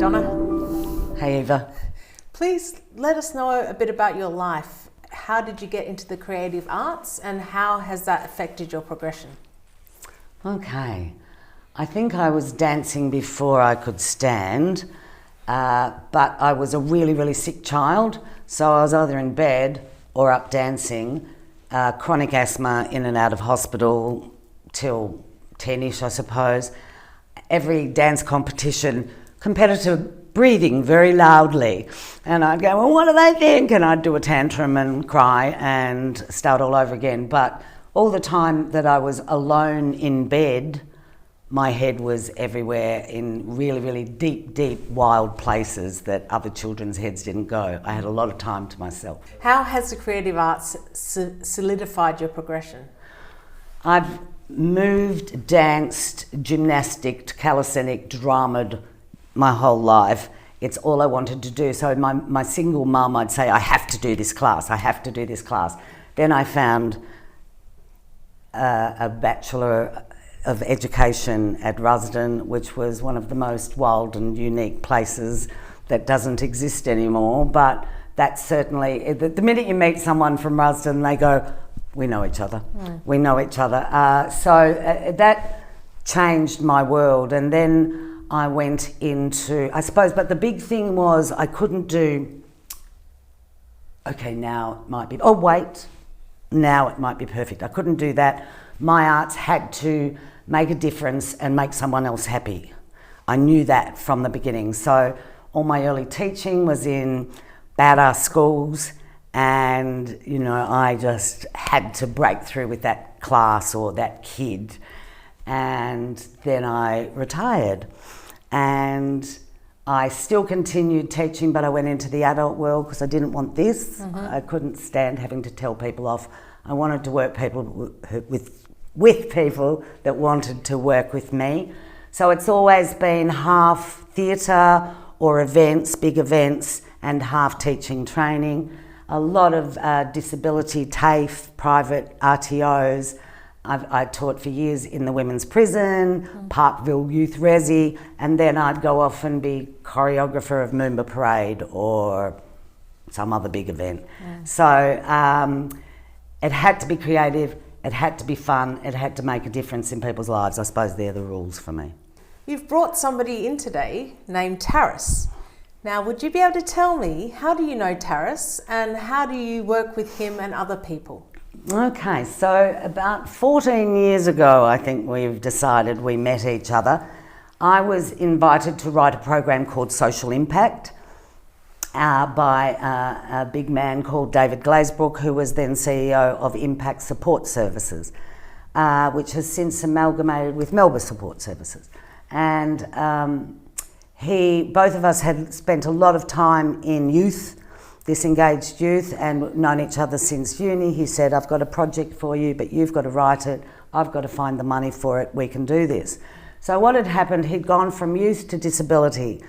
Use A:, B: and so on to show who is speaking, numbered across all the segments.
A: Donna.
B: Hey Eva.
A: Please let us know a bit about your life. How did you get into the creative arts and how has that affected your progression?
B: Okay, I think I was dancing before I could stand, but I was a really sick child, so I was either in bed or up dancing. Chronic asthma, in and out of hospital till 10ish, I suppose. Every dance competition, competitor breathing very loudly, and I'd go, well, what do they think? And I'd do a tantrum and cry and start all over again. But all the time that I was alone in bed, my head was everywhere in really deep, wild places that other children's heads didn't go. I had a lot of time to myself.
A: How has the creative arts solidified your progression?
B: I've moved, danced, gymnasticked, calisthenic, dramaed my whole life. It's all I wanted to do. So my single mum, I'd say, I have to do this class, I have to do this class. Then I found a Bachelor of Education at Rusden, which was one of the most wild and unique places that doesn't exist anymore. But that's certainly, the minute you meet someone from Rusden, they go, we know each other, we know each other. So that changed my world. And then I went into, I suppose, but the big thing was I couldn't do, okay, now it might be, oh wait, now it might be perfect. I couldn't do that. My arts had to make a difference and make someone else happy. I knew that from the beginning. So all my early teaching was in badass schools, and you know, I just had to break through with that class or that kid. And then I retired, and I still continued teaching, but I went into the adult world because I didn't want this. I couldn't stand having to tell people off. I wanted to work with people that wanted to work with me. So it's always been half theatre or events, big events, and half teaching training. A lot of disability TAFE, private RTOs. I taught for years in the women's prison, Parkville Youth Resi, and then I'd go off and be choreographer of Moomba Parade or some other big event. So it had to be creative, it had to be fun, it had to make a difference in people's lives. I suppose they're the rules for me.
A: You've brought somebody in today named Taras. Now, would you be able to tell me, how do you know Taras and how do you work with him and other people?
B: Okay, so about 14 years ago, I think we've decided we met each other. I was invited to write a program called Social Impact by a big man called David Glazebrook, who was then CEO of Impact Support Services, which has since amalgamated with Melba Support Services. And both of us had spent a lot of time in youth, disengaged youth, and known each other since uni. He said, I've got a project for you, but you've got to write it. I've got to find the money for it. We can do this. So what had happened, he'd gone from youth to disability.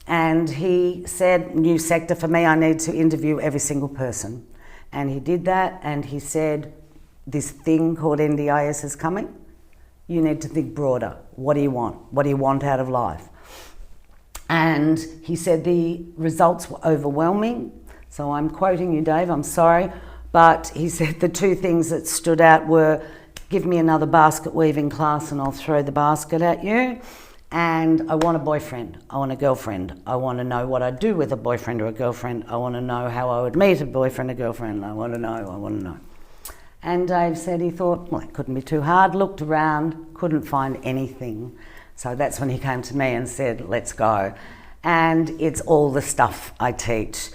B: And he said, new sector for me, I need to interview every single person. And he did that, and he said, this thing called NDIS is coming. You need to think broader. What do you want? What do you want out of life? And he said the results were overwhelming. So I'm quoting you, Dave, I'm sorry. But he said the two things that stood out were, give me another basket weaving class and I'll throw the basket at you. And I want a boyfriend, I want a girlfriend. I want to know what I'd do with a boyfriend or a girlfriend. I want to know how I would meet a boyfriend or girlfriend. I want to know. And Dave said he thought, well, it couldn't be too hard, looked around, couldn't find anything. So that's when he came to me and said, let's go. And it's all the stuff I teach,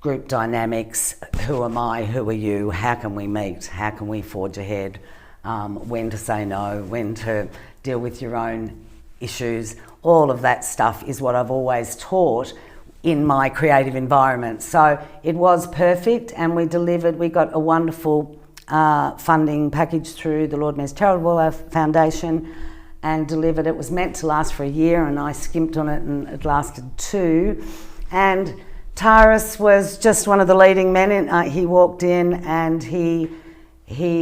B: group dynamics, who am I, who are you, how can we meet, how can we forge ahead, when to say no, when to deal with your own issues. All of that stuff is what I've always taught in my creative environment. So it was perfect, and we delivered. We got a wonderful funding package through the Lord Mayor's Charitable Foundation and delivered. It was meant to last for a year, and I skimped on it and it lasted 2. And Taras was just one of the leading men. He walked in and he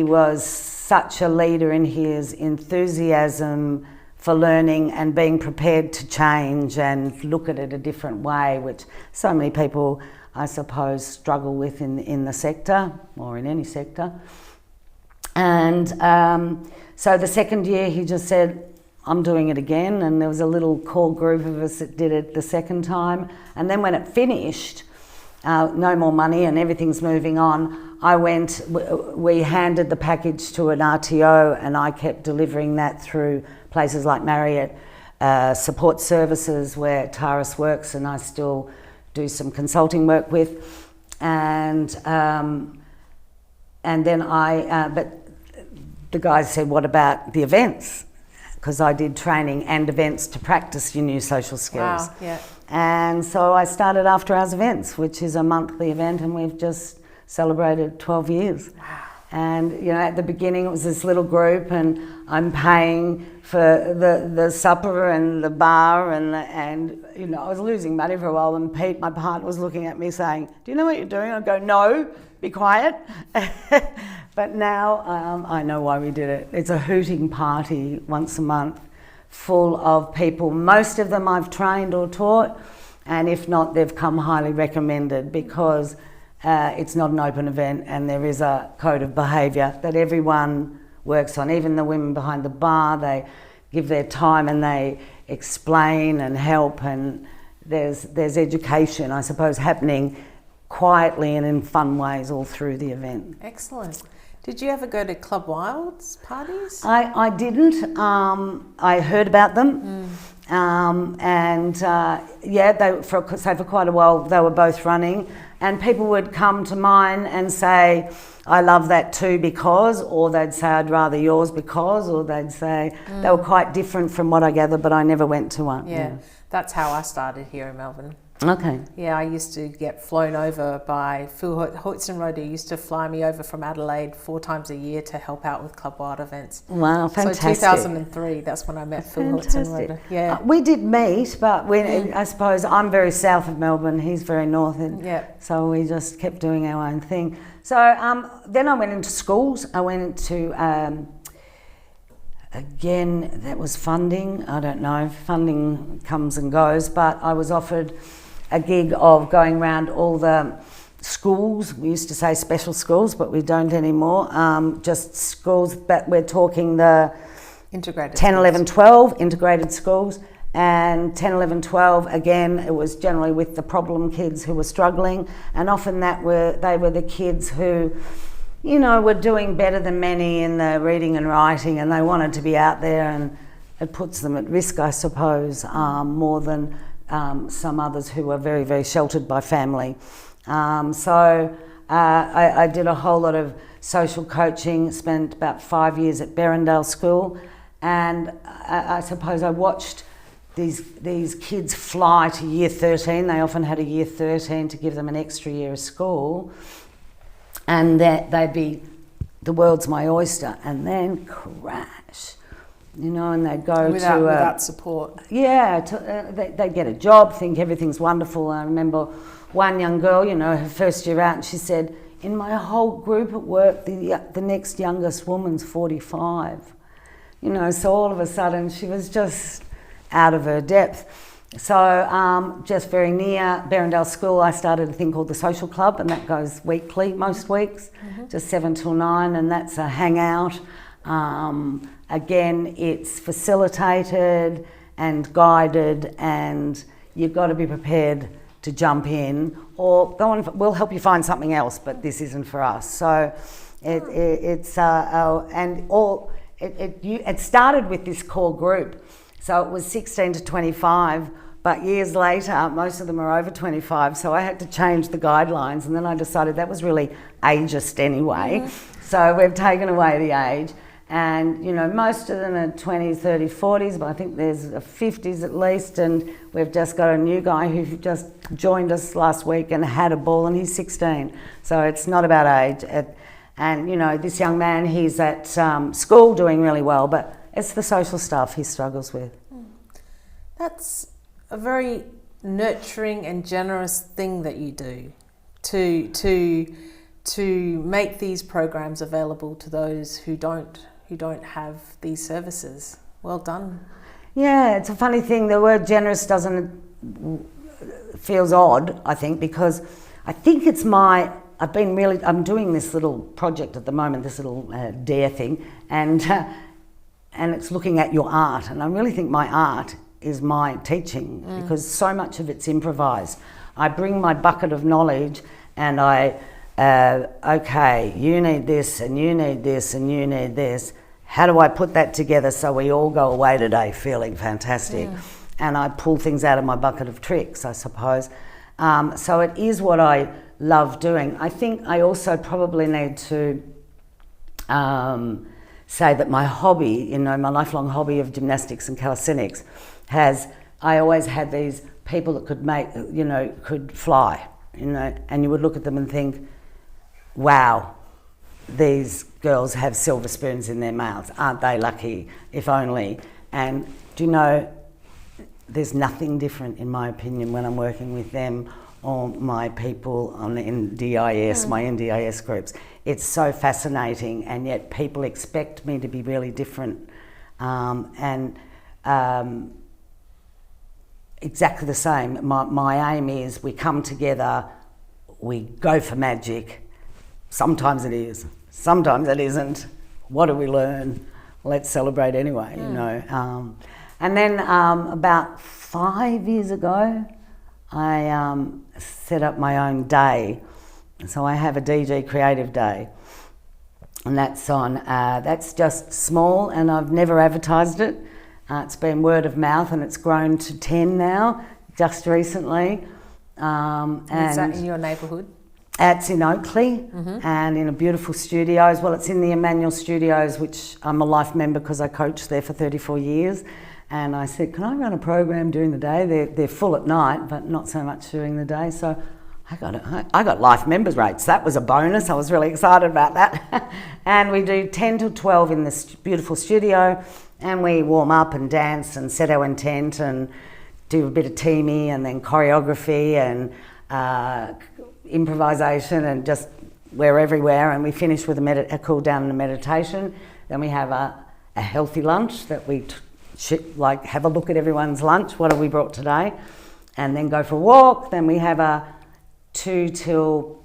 B: was such a leader in his enthusiasm for learning and being prepared to change and look at it a different way, which so many people, I suppose, struggle with in the sector or in any sector. And so the second year he just said, I'm doing it again, and there was a little core group of us that did it the second time. And then when it finished, no more money and everything's moving on, we handed the package to an RTO, and I kept delivering that through places like Marriott, support services where Taris works and I still do some consulting work with. And then but the guys said, what about the events? Because I did training and events to practice your new social skills.
A: Wow, yeah.
B: And so I started After Hours Events, which is a monthly event, and we've just celebrated 12 years.
A: Wow.
B: And you know, at the beginning it was this little group, and I'm paying for the supper and the bar, and you know, I was losing money for a while, and Pete, my partner, was looking at me saying, do you know what you're doing? I'd go, no, be quiet. But now I know why we did it. It's a hooting party once a month, full of people. Most of them I've trained or taught, and if not, they've come highly recommended, because it's not an open event and there is a code of behaviour that everyone works on. Even the women behind the bar, they give their time and they explain and help, and there's education, I suppose, happening quietly and in fun ways all through the event.
A: Excellent. Did you ever go to Club Wild's parties?
B: I didn't. I heard about them. For quite a while they were both running, and people would come to mine and say, I love that too because, or they'd say, I'd rather yours because, or they'd say, they were quite different from what I gathered, but I never went to one.
A: Yeah, that's how I started here in Melbourne.
B: Okay.
A: Yeah, I used to get flown over by Phil Hoytson He used to fly me over from Adelaide 4 times a year to help out with Club Wild events.
B: Wow, fantastic.
A: So 2003, that's when I met Phil Hoytson. Yeah.
B: We did meet, but I suppose I'm very south of Melbourne, he's very north, and so we just kept doing our own thing. So then I went into schools. I went to, again, that was funding. I don't know, funding comes and goes, but I was offered a gig of going around all the schools. We used to say special schools, but we don't anymore. Just schools, but we're talking the
A: integrated
B: 10, 11, 12 integrated schools. And 10, 11, 12, again, it was generally with the problem kids who were struggling. And often they were the kids who, you know, were doing better than many in the reading and writing, and they wanted to be out there, and it puts them at risk, I suppose, more than some others who were very, very sheltered by family. So I did a whole lot of social coaching, spent about 5 years at Berrendale School, and I suppose I watched these kids fly to year 13. They often had a year 13 to give them an extra year of school, and they'd be, the world's my oyster, and then crash. You know, and they'd go
A: without support.
B: Yeah, they'd get a job, think everything's wonderful. I remember one young girl, you know, her first year out, and she said, in my whole group at work, the next youngest woman's 45. You know, so all of a sudden she was just out of her depth. So just very near Berrendale School, I started a thing called the Social Club, and that goes weekly, most weeks, just 7 till 9, and that's a hangout. Again, it's facilitated and guided, and you've got to be prepared to jump in or go on. We'll help you find something else, but this isn't for us. So it started with this core group. So it was 16 to 25, but years later, most of them are over 25. So I had to change the guidelines, and then I decided that was really ageist anyway. So we've taken away the age. And, you know, most of them are 20s, 30s, 40s, but I think there's 50s at least. And we've just got a new guy who just joined us last week and had a ball, and he's 16. So it's not about age. And, you know, this young man, he's at school doing really well, but it's the social stuff he struggles with.
A: That's a very nurturing and generous thing that you do to make these programs available to those who don't have these services. Well done.
B: Yeah, it's a funny thing. The word generous feels odd, I think, because I think it's I'm doing this little project at the moment, this little dare thing, and it's looking at your art. And I really think my art is my teaching because so much of it's improvised. I bring my bucket of knowledge and okay, you need this and you need this and you need this. How do I put that together so we all go away today feeling fantastic? And I pull things out of my bucket of tricks, I suppose. So it is what I love doing. I think I also probably need to say that my hobby, my lifelong hobby of gymnastics and calisthenics I always had these people that could fly, and you would look at them and think, wow, these girls have silver spoons in their mouths. Aren't they lucky? If only. And there's nothing different, in my opinion, when I'm working with them or my people on the NDIS, my NDIS groups. It's so fascinating, and yet people expect me to be really different. Exactly the same. My aim is we come together, we go for magic. Sometimes it is, sometimes it isn't. What do we learn? Let's celebrate anyway, And then about 5 years ago, I set up my own day. So I have a DG Creative Day, and that's just small, and I've never advertised it. It's been word of mouth, and it's grown to 10 now, just recently.
A: And is that in your neighbourhood?
B: It's in Oakley and in a beautiful studios. Well, it's in the Emmanuel Studios, which I'm a life member because I coached there for 34 years. And I said, can I run a program during the day? They're full at night, but not so much during the day. So I got life members rates. That was a bonus. I was really excited about that. And we do 10 to 12 in this beautiful studio, and we warm up and dance and set our intent and do a bit of teaming and then choreography and improvisation, and just we're everywhere. And we finish with a cool down and a meditation. Then we have a healthy lunch that we have a look at everyone's lunch. What have we brought today? And then go for a walk. Then we have a 1 till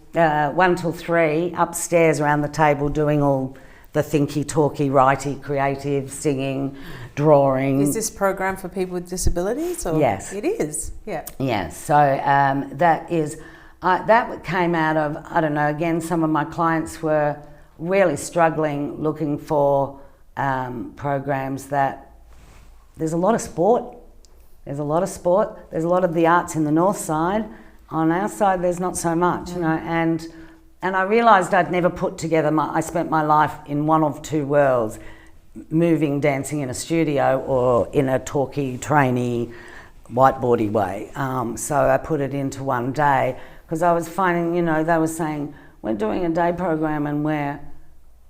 B: 3 upstairs around the table doing all the thinky, talky, righty, creative, singing, drawing.
A: Is this program for people with disabilities? Or?
B: Yes.
A: It is, yeah.
B: Yes, so that came out of, I don't know, again, some of my clients were really struggling looking for programs that, there's a lot of sport. There's a lot of the arts in the north side. On our side, there's not so much, and I realised I'd never put together I spent my life in one of two worlds, moving, dancing in a studio or in a talky, trainy, whiteboardy way. So I put it into one day because I was finding, they were saying, we're doing a day program and we're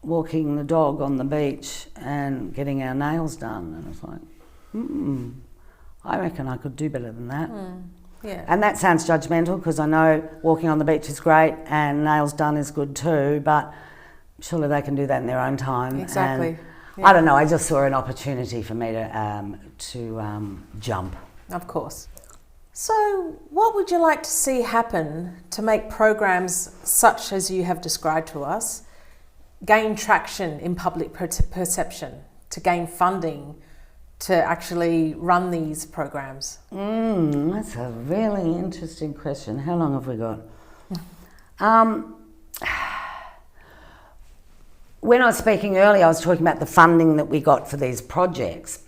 B: walking the dog on the beach and getting our nails done. And I was like, I reckon I could do better than that.
A: Yeah.
B: And that sounds judgmental because I know walking on the beach is great and nails done is good too, but surely they can do that in their own time.
A: Exactly.
B: I don't know, I just saw an opportunity for me to jump.
A: Of course. So what would you like to see happen to make programs such as you have described to us gain traction in public perception, to gain funding, to actually run these programs?
B: That's a really interesting question. How long have we got? When I was speaking earlier, I was talking about the funding that we got for these projects,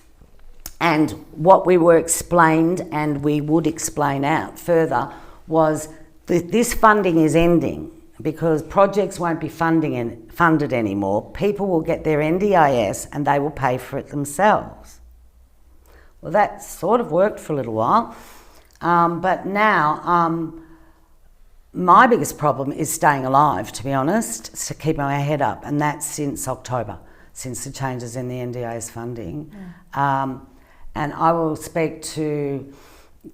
B: and what we were explained, and we would explain out further, was that this funding is ending because projects won't be funded anymore. People will get their NDIS and they will pay for it themselves. Well, that sort of worked for a little while, but now my biggest problem is staying alive, to be honest, to keep my head up, and that's since October, since the changes in the NDIS funding. And I will speak to,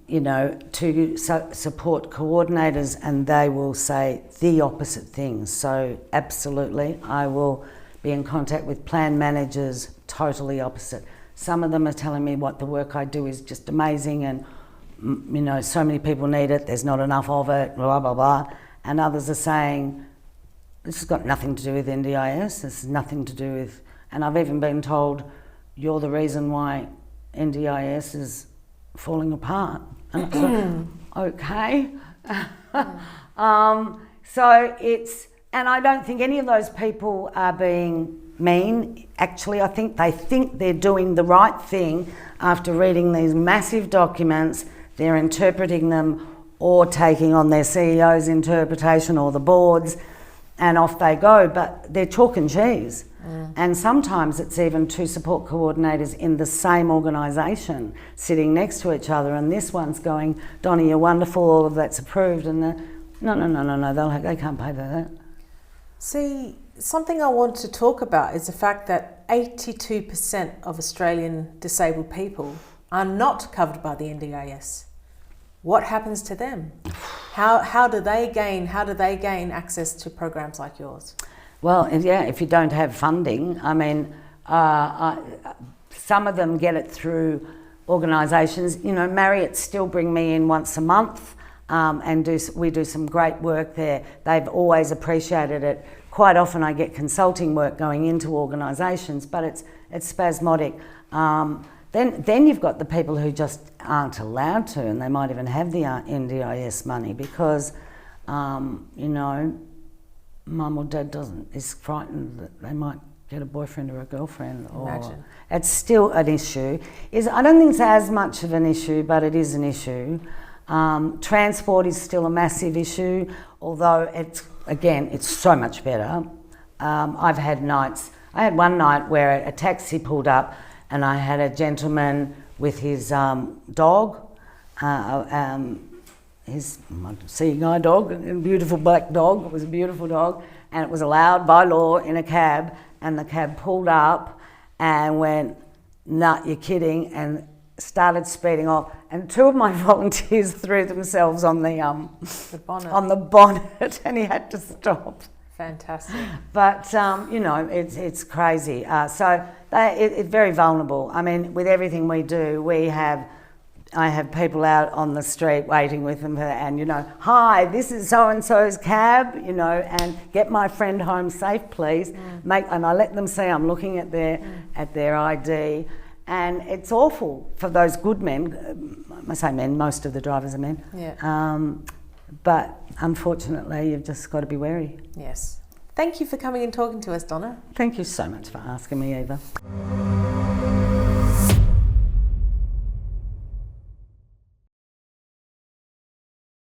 B: support coordinators, and they will say the opposite things. So absolutely, I will be in contact with plan managers, totally opposite. Some of them are telling me what the work I do is just amazing and, you know, so many people need it, there's not enough of it, blah, blah, blah. And others are saying, this has got nothing to do with NDIS, this has nothing to do with... And I've even been told, you're the reason why NDIS is falling apart. And I thought, okay. So it's... And I don't think any of those people are being mean. Actually, I think they think they're doing the right thing after reading these massive documents. They're interpreting them or taking on their CEO's interpretation or the board's, and off they go. But they're chalk and cheese. And sometimes it's even two support coordinators in the same organisation sitting next to each other, and this one's going, Donna, you're wonderful, all of that's approved, and no, they can't pay for that.
A: See, something I want to talk about is the fact that 82% of Australian disabled people are not covered by the NDIS. What happens to them? How do they gain access to programs like yours?
B: Well, yeah, if you don't have funding, I mean, some of them get it through organisations. You know, Marriott still bring me in once a month. And we do some great work there. They've always appreciated it. Quite often I get consulting work going into organisations, but it's spasmodic. Then you've got the people who just aren't allowed to, and they might even have the NDIS money because, you know, mum or dad is frightened that they might get a boyfriend or a girlfriend.
A: Imagine.
B: It's still an issue. I don't think it's as much of an issue, but it is an issue. Transport is still a massive issue, although it's so much better. I've had nights. I had one night where a taxi pulled up and I had a gentleman with his dog, his seeing eye dog, a beautiful black dog. It was a beautiful dog, and it was allowed by law in a cab, and the cab pulled up and went, "Nah, you're kidding," and started speeding off, and two of my volunteers threw themselves on the
A: bonnet.
B: On the bonnet, and he had to stop.
A: Fantastic.
B: But you know, it's crazy. So it's very vulnerable. I mean, with everything we do, I have people out on the street waiting with them, and you know, hi, this is so and so's cab, you know, and get my friend home safe, please. And I let them see I'm looking at their ID. And it's awful for those good men. I say men, most of the drivers are men.
A: Yeah.
B: But unfortunately, you've just got to be wary.
A: Yes. Thank you for coming and talking to us, Donna.
B: Thank you so much for asking me, Eva.